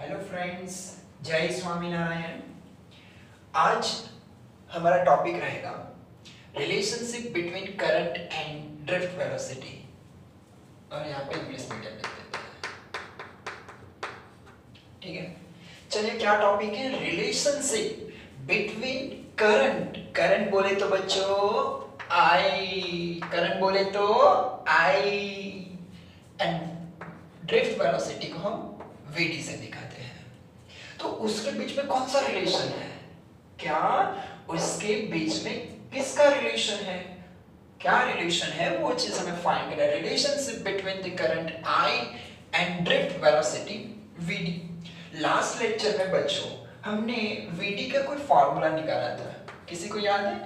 Hello friends, जय स्वामीनारायण। आज हमारा टॉपिक रहेगा relationship between current and drift velocity, और यहाँ पे इंग्लिश मीडियम लिख देते हैं। ठीक है, चलिए क्या टॉपिक है? रिलेशनशिप बिटवीन करंट बोले तो बच्चों आई, करंट बोले तो आई, एंड ड्रिफ्ट वेलोसिटी को हम वीडी से दिखाते हैं। तो उसके बीच में कौन सा रिलेशन है? क्या उसके बीच में किसका रिलेशन है? क्या रिलेशन है वो चीज हमें फाइंड करना है। Relationship between the current I and drift velocity VD. Last lecture में बच्चों हमने वीडी का कोई फॉर्मूला निकाला था, किसी को याद है?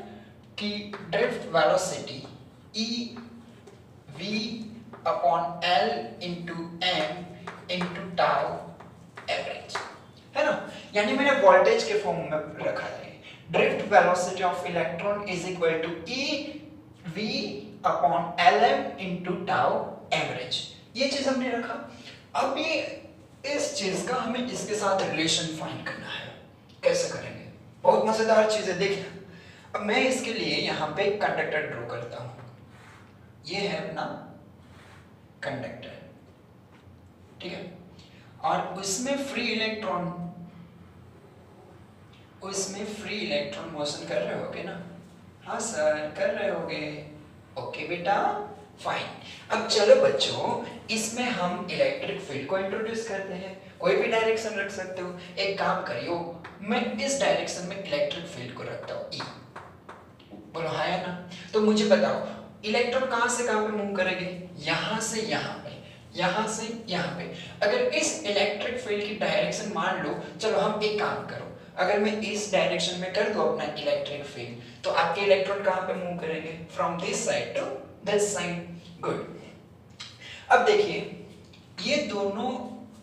कि drift velocity e V upon l into m into tau average, है ना? यानी मैंने वोल्टेज के फॉर्म में रखा है। Drift velocity of electron is equal to e V upon l m into tau average, ये चीज हमने रखा। अब ये इस चीज का हमें इसके साथ रिलेशन फाइंड करना है। कैसे करेंगे? बहुत मजेदार चीज है, देखिए। अब मैं इसके लिए यहाँ पे कंडक्टर ड्रॉ करता हूँ। ये है अपना कंडक्टर, ठीक है, और उसमें फ्री इलेक्ट्रॉन मोशन कर रहे होगे ना? हाँ सर, कर रहे होगे। ओके बेटा, फाइन। अब चलो बच्चों, इसमें हम इलेक्ट्रिक फील्ड को इंट्रोड्यूस करते हैं। कोई भी डायरेक्शन रख सकते हो। एक काम करियो, मैं इस डायरेक्शन में इलेक्ट्रिक फील्ड को रखता हूँ, ई। बोलो हाँ या ना? तो मुझे बताओ, इलेक्ट्रॉन कहाँ से कहाँ पे मूव करेंगे? यहाँ से यहाँ पे, यहाँ से यहाँ पे। अगर इस इलेक्ट्रिक फील्ड की डायरेक्शन मान लो, चलो हम एक काम करो, अगर मैं इस डायरेक्शन में कर दूं अपना इलेक्ट्रिक फील्ड, तो आपके इलेक्ट्रॉन कहाँ पे मूव करेंगे? From this side to this side. Good. अब देखिए, ये दोनों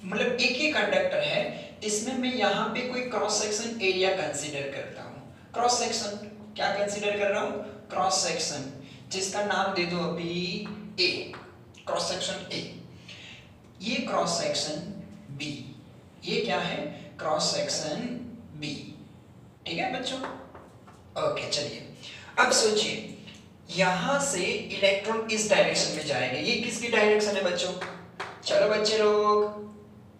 मतलब एक ही कंडक्टर है, इसमें मैं यहाँ पे कोई क्रॉस सेक्शन एरिया कंसीडर करता हूँ। क्रॉस सेक्शन क्या कंसीडर कर रहा हूँ? क्रॉस सेक्शन, जिसका नाम दे दो अभी ए। क्रॉस सेक्शन ए, ये क्रॉस सेक्शन बी, ये क्या है? Cross section B. ठीक है बच्चों? ओके, चलिए अब सोचिए, यहां से इलेक्ट्रॉन इस डायरेक्शन में जाएंगे। ये किसकी डायरेक्शन है बच्चों? चलो बच्चे लोग,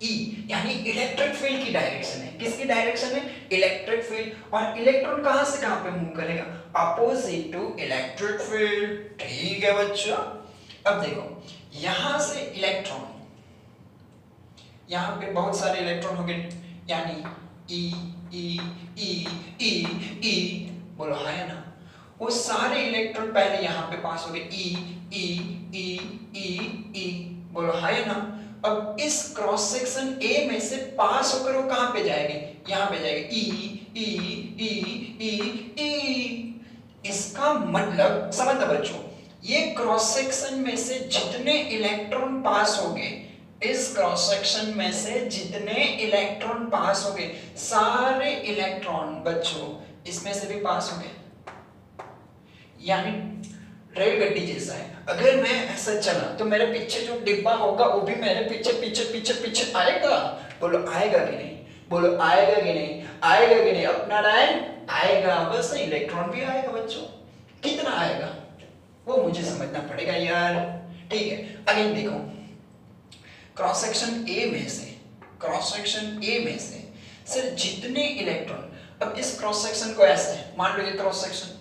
ई, यानी इलेक्ट्रिक फील्ड की डायरेक्शन है। किसकी डायरेक्शन है? Electric field. और इलेक्ट्रॉन कहां से कहां पे मूव करेगा? Opposite to electric field. ठीक है बच्चों? अब देखो, यहां से इलेक्ट्रॉन, यहां पे बहुत सारे इलेक्ट्रॉन हो गए, यानी ई ई ई ई ई, बोलो हाँ या ना? वो सारे इलेक्ट्रॉन पहले यहां पे पास हो गए, ई ई ई ई ई, बोलो हाँ या ना? अब इस क्रॉस सेक्शन ए में से पास होकर वो कहां पे जाएंगे? यहां पे जाएंगे, ई ई ई ई ई। इसका मतलब समझना बच्चों, ये क्रॉस सेक्शन में से जितने इलेक्ट्रॉन पास हो गए, इस क्रॉस सेक्शन में से जितने इलेक्ट्रॉन पास हो गए, सारे इलेक्ट्रॉन बच्चों इसमें से भी पास हो गए। यानी रेलगाड़ी जैसा है। अगर मैं ऐसा चला तो मेरे पीछे जो डिब्बा होगा वो भी मेरे पीछे पीछे पीछे पीछे आएगा। बोलो आएगा कि नहीं? बोलो आएगा कि नहीं? आएगा कि नहीं? अपना लाइन आएगा, बस इलेक्ट्रॉन भी आएगा बच्चों। कितना आएगा वो मुझे समझना पड़ेगा यार। ठीक है, अगेन देखो, क्रॉस सेक्शन ए में से, क्रॉस सेक्शन ए में से सिर्फ जितने इलेक्ट्रॉन, अब इस क्रॉस सेक्शन को ऐसे मान लो, ये क्रॉस सेक्शन,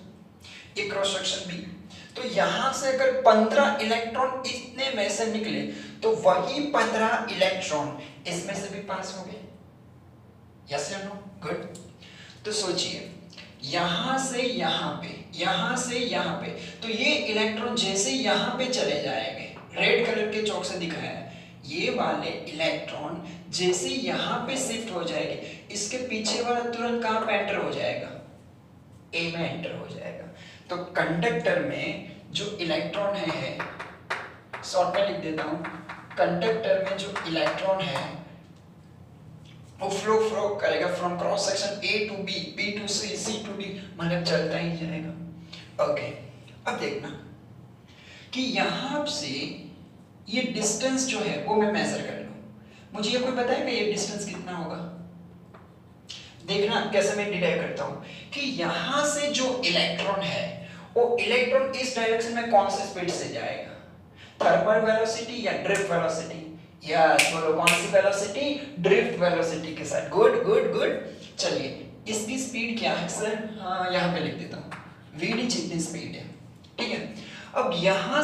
ये क्रॉस सेक्शन बी, तो यहां से अगर 15 इलेक्ट्रॉन इतने में से निकले, तो वही 15 इलेक्ट्रॉन इसमें से भी पास हो गए। यस या नो? गुड। तो सोचिए, यहां से यहां पे, यहां से यहां पे, तो ये इलेक्ट्रॉन जैसे यहां पे चले जाएंगे, रेड कलर के चौक से दिखाया है, ये वाले इलेक्ट्रॉन जैसे यहां पे शिफ्ट हो जाएंगे, इसके पीछे वाला तुरंत कहां पे एंटर हो जाएगा? ए में एंटर हो जाएगा। तो कंडक्टर में जो इलेक्ट्रॉन है, शॉर्ट में लिख देता हूं, कंडक्टर में जो इलेक्ट्रॉन है वो फ्लो करेगा from cross section A to B, B to C, C to D, मतलब चलता ही जाएगा। ओके, अब देखना कि यहां से ये डिस्टेंस जो है वो मैं मेजर कर लूं। मुझे ये कोई बताएगा ये डिस्टेंस कितना होगा? देखना कैसे मैं डिराइव करता हूं कि यहां से जो इलेक्ट्रॉन है वो इलेक्ट्रॉन इस डायरेक्शन में कौन सी स्पीड से जाएगा, थर्मल वेलोसिटी या ड्रिफ्ट वेलोसिटी? यस, बोलो कौन सी वेलोसिटी? ड्रिफ्ट वेलोसिटी के साथ। Good good good. चलिए इसकी स्पीड क्या है सर? हाँ यहां पे लिख देता हूं, vd जितनी स्पीड है, ठीक है। अब यहां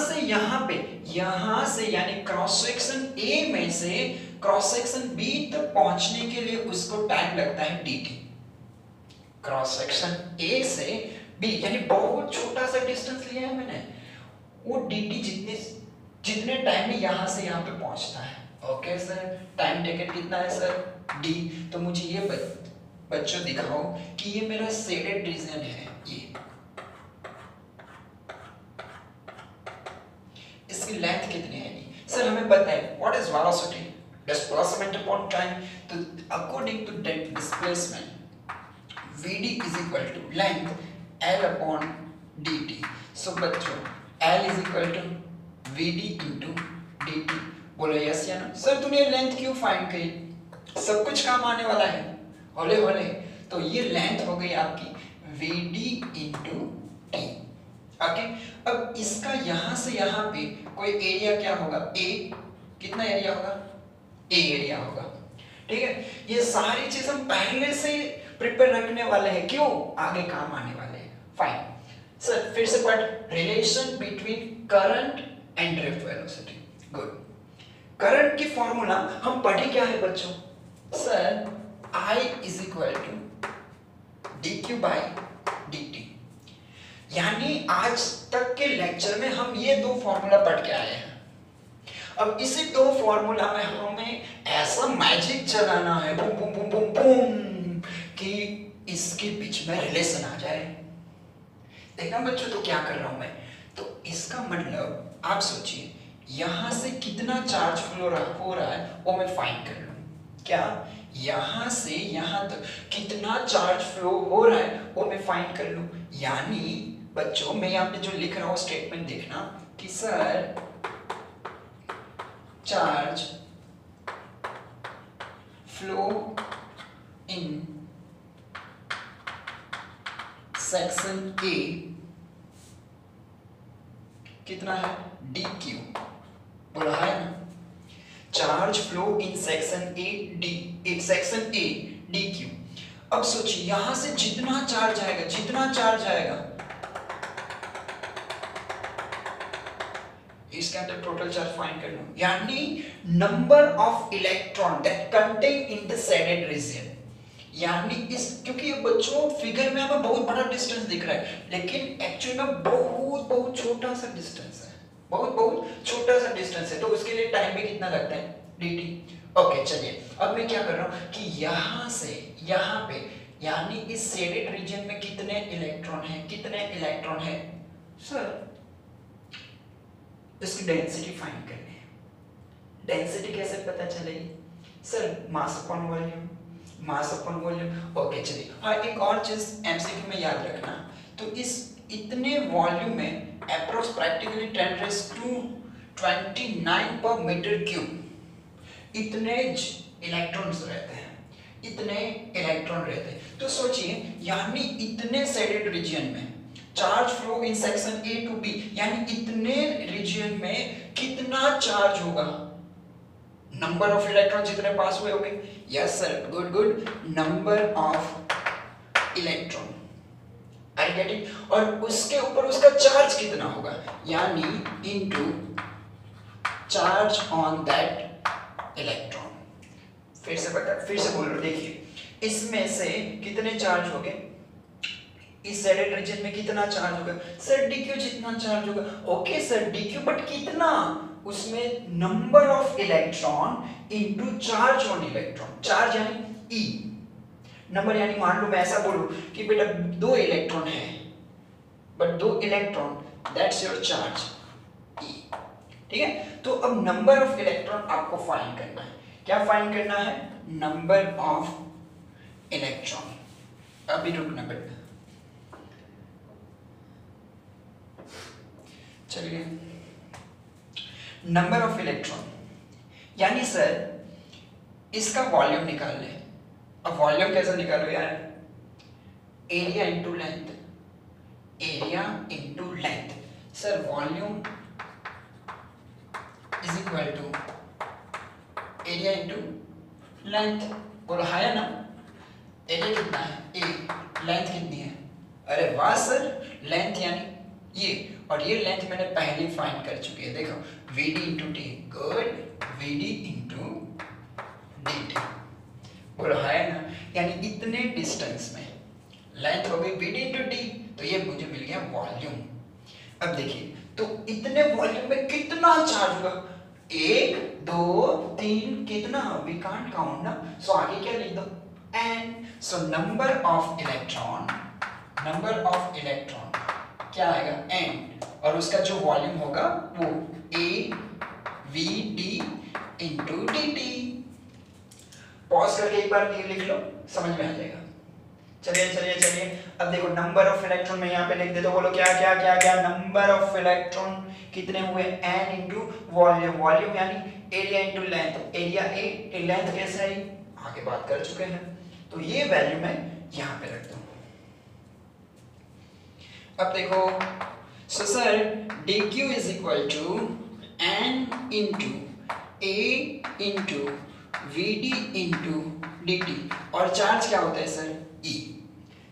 से यानी क्रॉस सेक्शन ए में से क्रॉस सेक्शन बी तक पहुंचने के लिए उसको टाइम लगता है dt। क्रॉस सेक्शन ए से बी यानी बहुत छोटा सा डिस्टेंस लिया है मैंने, वो dt जितने टाइम में यहां से यहां पे पहुंचता है। ओके सर, टाइम टेकन कितना है सर? d। तो मुझे ये बच्चों दिखाओ कि ये मेरा शेडेड रीजन है, ये इसकी लेंथ कितनी है? सर हमें पता है what is velocity, displacement upon time. तो according to that displacement vd is equal to length l upon dt। So बच्चों l is equal to vd into dt। बोलो यस या नो? सर तूने लेंथ क्यों find करी? सब कुछ काम आने वाला है, होले होले। तो ये लेंथ हो गई आपकी vd इनटू t। ओके, अब इसका यहां से यहां पे कोई एरिया क्या होगा? a। कितना एरिया होगा? a एरिया होगा, ठीक है। ये सारी चीज हम पहले से प्रिपेयर रखने वाले हैं, क्यों? आगे काम आने वाले हैं। फाइन सर, फिर से पढ़, relation between current and drift velocity. Good. Current की फॉर्मूला हम पढ़े क्या है बच्चों? Sir I is equal to dq by dt। यानी आज तक के लेक्चर में हम ये दो फॉर्मूला पढ़ के आए हैं। अब इसी दो फॉर्मूला में हमें ऐसा मैजिक चलाना है, boom boom boom boom boom, कि इसके बीच में रिलेशन आ जाए। देखना बच्चों तो क्या कर रहा हूं मैं, तो इसका मतलब आप सोचिए यहां से कितना चार्ज फ्लो हो रहा है वो मैं फाइंड कर लूं। क्या? यहां से यहां तक कितना चार्ज फ्लो हो रहा है वो मैं फाइंड कर लूं। यानी बच्चों मैं यहां पे जो लिख रहा हूं स्टेटमेंट देखना कि sir charge flow in section ए कितना है? dq। बोला है ना, charge flow in section A dq। अब सोचिए यहां से जितना चार्ज आएगा इसके अंदर टोटल चार्ज फाइंड कर लो, यानी number of electron that contain in the shaded region. यानी इस, क्योंकि ये बच्चों फिगर में हमें बहुत बड़ा डिस्टेंस दिख रहा है, लेकिन एक्चुअली में बहुत छोटा सा डिस्टेंस है, बहुत छोटा सा डिस्टेंस है। तो उसके लिए टाइम भी कितना लगता है? dt। ओके चलिए, अब मैं क्या कर रहा हूं कि यहां से यहां पे यानी इस शेडेड रीजन में कितने इलेक्ट्रॉन है सर? इसकी डेंसिटी फाइंड करनी है। डेंसिटी कैसे पता चलेगी sir? Mass upon volume. Okay चलिए, हाँ एक और चीज एमसीक्यू में याद रखना, तो इस इतने वॉल्यूम में अप्रोक्स प्रैक्टिकली 10⁻29 पर मीटर क्यूब इतने इलेक्ट्रॉन्स रहते हैं। तो सोचिए यानी इतने शेडेड रीजन में charge flow in section A to B, यानी इतने रीजन में कितना चार्ज होगा? नंबर ऑफ इलेक्ट्रॉन जितने पास हुए होंगे। Yes sir, good. Number of electron, I get it. और उसके ऊपर उसका चार्ज कितना होगा, यानी into charge on that electron. फिर से बोल रहा, देखिए इसमें से कितने चार्ज हो गए? इस शेडेड रीजन में कितना चार्ज होगा सर? dq जितना चार्ज होगा। ओके सर dq, बट कितना? उसमें number of electron into charge on electron. Charge यानी e, नंबर यानी मान लो मैं ऐसा बोलूं कि बेटा 2 इलेक्ट्रॉन है, but 2 electron that's your charge e, ठीक है। तो अब नंबर ऑफ इलेक्ट्रॉन आपको फाइंड करना है। क्या फाइंड करना है? Number of electron. अभी रुकना बेटा, चलिए नंबर ऑफ इलेक्ट्रॉन यानी सर इसका वॉल्यूम निकाल ले। अब वॉल्यूम कैसे निकालो यार? Area into length, area into length. Sir volume is equal to area into length. बोलो है ना? एरिया कितना है ए, लेंथ कितनी है? अरे वाह सर, लेंथ यानी ये, और ये लेंथ मैंने पहले फाइंड कर चुकी है। देखो VD into T, good, VD into dt। बोलो है ना? यानी इतने डिस्टेंस में लेंथ हो गई VD इंटू टी, तो ये मुझे मिल गया वॉल्यूम। अब देखिए, तो इतने वॉल्यूम में कितना चार्ज होगा? 1 2 3, कितना? वी कांट काउंट ना, सो आगे क्या लिख दो? n। So number of electron क्या आएगा? n, और उसका जो वॉल्यूम होगा वो AVD इंटू dt। पॉज करके एक बार ये लिख लो, समझ में आ जाएगा। चलिए अब देखो, नंबर ऑफ इलेक्ट्रॉन में यहाँ पे लिख दे दो। बोलो क्या क्या क्या क्या? नंबर ऑफ इलेक्ट्रॉन कितने हुए? n इंटू वॉल्यूम, वॉल्यूम यानी area into length, area A, length कैसे आई आगे बात कर चुके हैं। तो ये वैल्यू मैं यहाँ पे रख दूँ। अब देखो, so sir dq is equal to n into a into vd into dt, और चार्ज क्या होता है सर? E।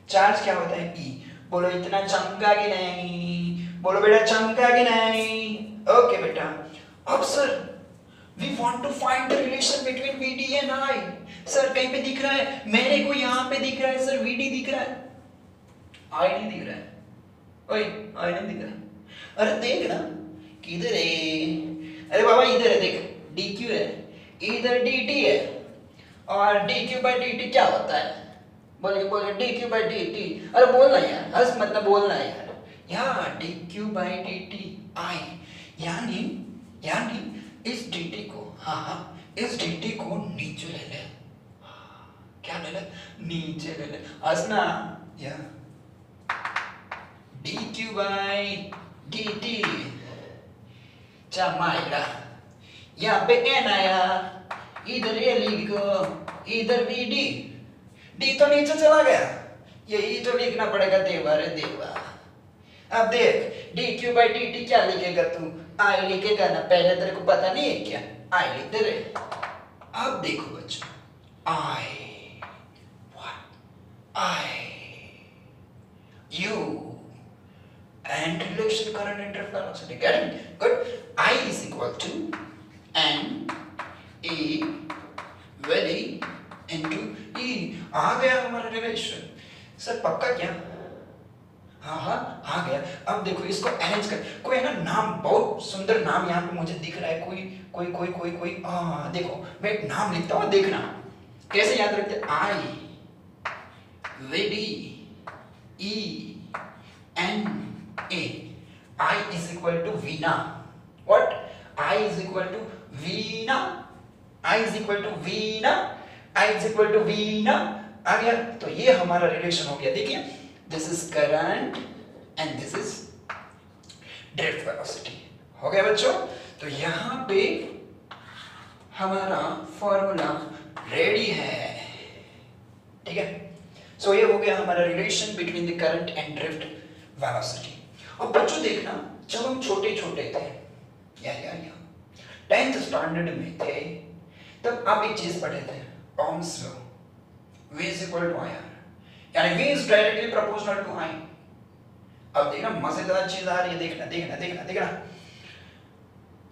चार्ज क्या होता है? E। बोलो इतना चमका कि नहीं? बोलो बेटा चमका कि नहीं? ओके बेटा। अब sir we want to find the relation between VD and I। Sir कहीं पे दिख रहा है? मेरे को यहाँ पे दिख रहा है सर, VD दिख रहा है, I नहीं दिख रहा है। ओए I नहीं दिख रहा। अरे देख ना, किधर है? अरे बाबा इधर है, देख DQ है, इधर DT है, और DQ by DT क्या होता है? बोलिए DQ by DT। अरे बोलना यार, हंस मत ना, बोलना यार। यहाँ DQ by DT I, यानी इस DT को, हाँ इस DT को नीचे ले ले। क्या ले ले? नीचे ले ले। हंसना या DQ by DT चमाइला, यहाँ पे n आया, इधर ये लिखो, इधर VD, D तो नीचे चला गया, यही तो लिखना पड़ेगा देवा रे देवा। अब देख DQ by DT क्या लिखेगा तू? I लिखेगा ना, पहले तेरे को पता नहीं है क्या? I लिख दे रे। अब देखो बच्चों, U and relation current interest velocity, getting good? I is equal to n a VD into E। आ गया हमारा रिलेशन। सर पक्का क्या? हाँ आ गया। अब देखो इसको अरेंज कर, कोई है ना नाम, बहुत सुंदर नाम यहाँ पे मुझे दिख रहा है, कोई देखो मैं एक नाम लिखता हूँ, देखना कैसे याद रखते। I VD E N A। I is equal to Veena। What? I is equal to Veena। I is equal to Veena। I is equal to Veena। आ गया। तो ये हमारा रिलेशन हो गया। देखिए, this is current and this is drift velocity। हो गया बच्चों? तो यहाँ पे हमारा फॉर्मूला रेडी है, ठीक है। सो ये हो गया हमारा relation between the current and drift velocity. अब बच्चों देखना, जब हम छोटे छोटे थे यार 10th स्टैंडर्ड में थे, तब आप एक चीज पढ़े थे, Ohm's law, V is equal to IR, यानी V is directly proportional to I। अब देखना मजेदार चीज आ रही है, देखना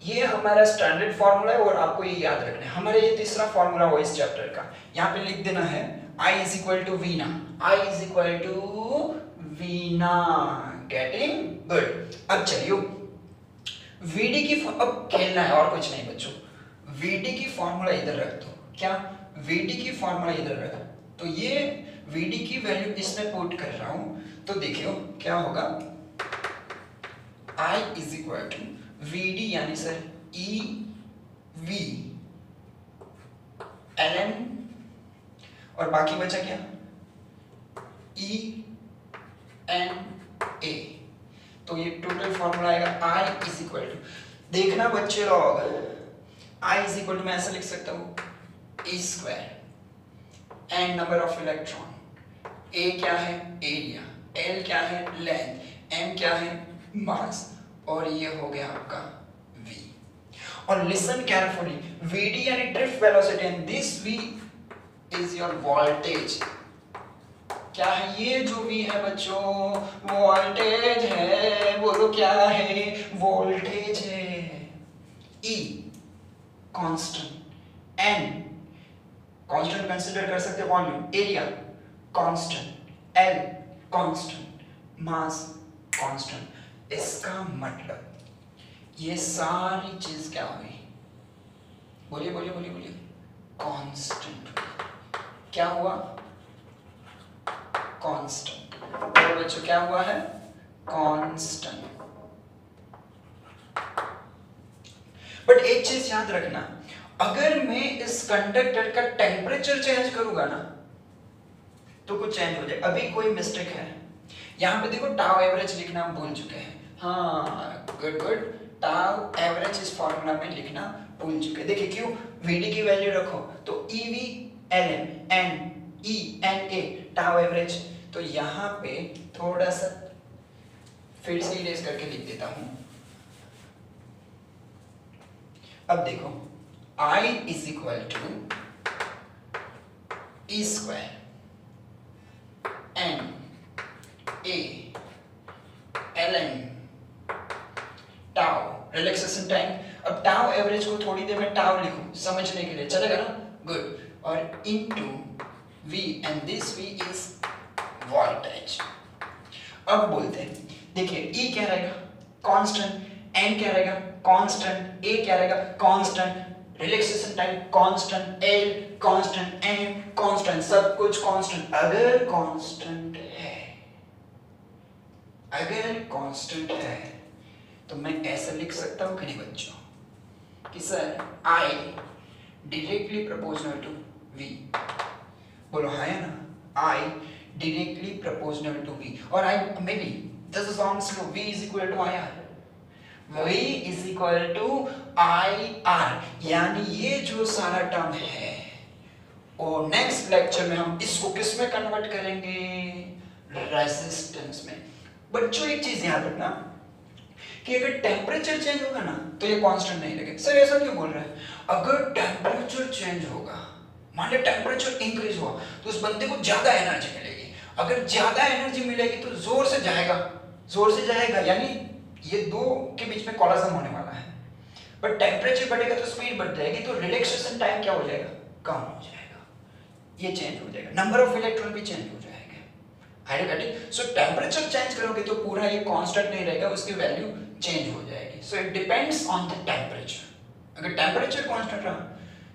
ये हमारा स्टैंडर्ड फॉर्मूला है और आपको ये याद रखना है। हमारा ये तीसरा फॉर्मूला हो इस चैप्टर का, यहाँ पे लिख देना है I is equal to Veena। I is equal to Veena। Getting good। अब चलिए VD की, अब खेलना है और कुछ नहीं बच्चों। VD की फॉर्मूला इधर रख दो। क्या? VD की फॉर्मूला इधर रख, तो ये VD की वैल्यू इसमें पुट कर रहा हूं, तो देखियो क्या होगा। I is equal to VD यानी सर EV ln, और बाकी बचा क्या? ENA। तो ये टोटल फॉर्मूला आएगा I is equal to, देखना बच्चे लोग, I is equal to मैं ऐसा लिख सकता हूँ E square. N number of electron, A क्या है एरिया, एल क्या है लेंथ, एम क्या है मास, और ये हो गया आपका v। और लिसन केयरफुली, vd यानी drift velocity and this v is your voltage. क्या है ये जो v है बच्चों, वोल्टेज है। बोलो क्या है, वोल्टेज है। e constant, n constant consider कर सकते volume, area constant, l constant, mass constant. इसका मतलब ये सारी चीज क्या हुई, बोलिए बोलिए बोलिए बोलिए, कांस्टेंट। क्या हुआ, कांस्टेंट। तो बच्चों क्या हुआ है, कांस्टेंट। बट एक चीज याद रखना, अगर मैं इस कंडक्टर का टेम्परेचर चेंज करूंगा ना तो कुछ चेंज हो जाए। अभी कोई मिस्टेक है, यहां पे देखो टाउ एवरेज लिखना हम भूल चुके हैं। हाँ गुड गुड, टाउ एवरेज इस फॉर्मूला में लिखना भूल चुके। देखिए क्यों, वीडी की वैल्यू रखो तो EV LM N E N A tau average. तो यहां पे थोड़ा सा फिर से इरेज करके लिख देता हूं। अब देखो I is equal to e square n A l n tau, relaxation time. अब टाउ एवरेज को थोड़ी देर में टाउ लिखूं समझने के लिए, चलेगा ना, गुड। और into V and this V is voltage. अब बोलते हैं, देखिए E क्या रहेगा कांस्टेंट, N क्या रहेगा कांस्टेंट, A क्या रहेगा constant, relaxation time constant, L constant, M constant, सब कुछ कांस्टेंट। अगर कांस्टेंट है, अगर कांस्टेंट है तो मैं ऐसा लिख सकता हूं कि नहीं बच्चों कि sir I directly proportional to V। बोलो हाँ या ना, I directly proportional to V, or I maybe this is on slow, V is equal to IR, V is equal to IR। यानी ये जो सारा टर्म है और नेक्स्ट लेक्चर में हम इसको किस में कन्वर्ट करेंगे, रेजिस्टेंस में। बच्चों एक चीज याद रखना कि अगर टेम्परेचर चेंज होगा ना तो ये कांस्टेंट नहीं रहेगा। सर ऐसा क्यों बोल रहे हैं, अगर टेम्परेचर चेंज होगा, मान लो टेम्परेचर इंक्रीज हुआ तो उस बंदे को ज्यादा एनर्जी मिलेगी। अगर ज्यादा एनर्जी मिलेगी तो जोर से जाएगा, जोर से जाएगा, यानी ये दो के बीच में कोलिजन होने वाला है। बट टेम्परेचर बढ़ेगा तो स्पीड बढ़ जाएगी, तो रिलैक्सेशन टाइम क्या हो जाएगा, कम हो जाएगा, ये चेंज हो जाएगा, नंबर ऑफ इलेक्ट्रॉन भी चेंज हो जाएगा। हाइड्रोकार्बन। सो टेम्परेचर चेंज करोगे तो पूरा ये कांस्टेंट नहीं रहेगा, उसकी वैल्यू चेंज हो जाएगी। So it depends on the temperature. अगर टेम्परेचर कांस्टेंट रहा,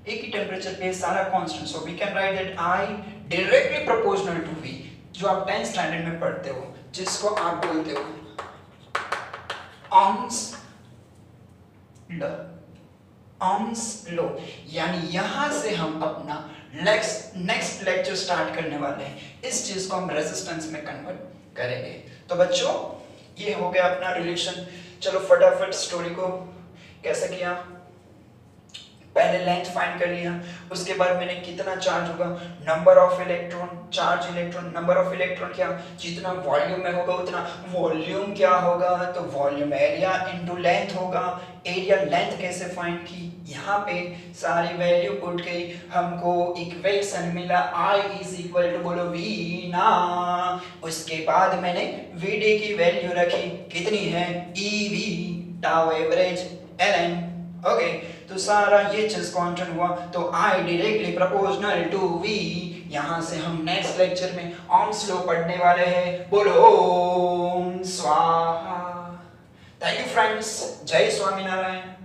एक ही टेम्परेचर पे सारा constant, so we can write that I directly proportional to V, जो आप 10th स्टैंडर्ड में पढ़ते हो, जिसको आप बोलते हो ohms law, ohms law। यानी यहां से हम अपना नेक्स्ट लेक्चर स्टार्ट करने वाले हैं, इस चीज को हम रेजिस्टेंस में कन्वर्ट करेंगे। तो बच्चों ये हो गया अपना रिलेशन। चलो फटाफट स्टोरी को कैसे किया, पहले लेंथ फाइंड कर लिया, उसके बाद मैंने कितना चार्ज होगा, number of electron, charge electron, number of electron क्या, जितना वॉल्यूम में होगा उतना वॉल्यूम क्या होगा, तो वॉल्यूम एरिया इनटू लेंथ होगा। एरिया लेंथ कैसे फाइंड की, यहाँ पे सारी वैल्यू पुट गई, हमको इक्वेशन मिला I इज इक्वल टू, बोलो V ना, उसके बाद मैंने VD की वैल्यू रखी, कितनी है EV, tau average LN, okay. तो सारा ये चीज कांस्टेंट हुआ, तो I directly proportional to V। यहां से हम नेक्स्ट लेक्चर में ohms लॉ पढ़ने वाले हैं। बोलो ओम स्वाहा। थैंक यू फ्रेंड्स, जय स्वामीनारायण।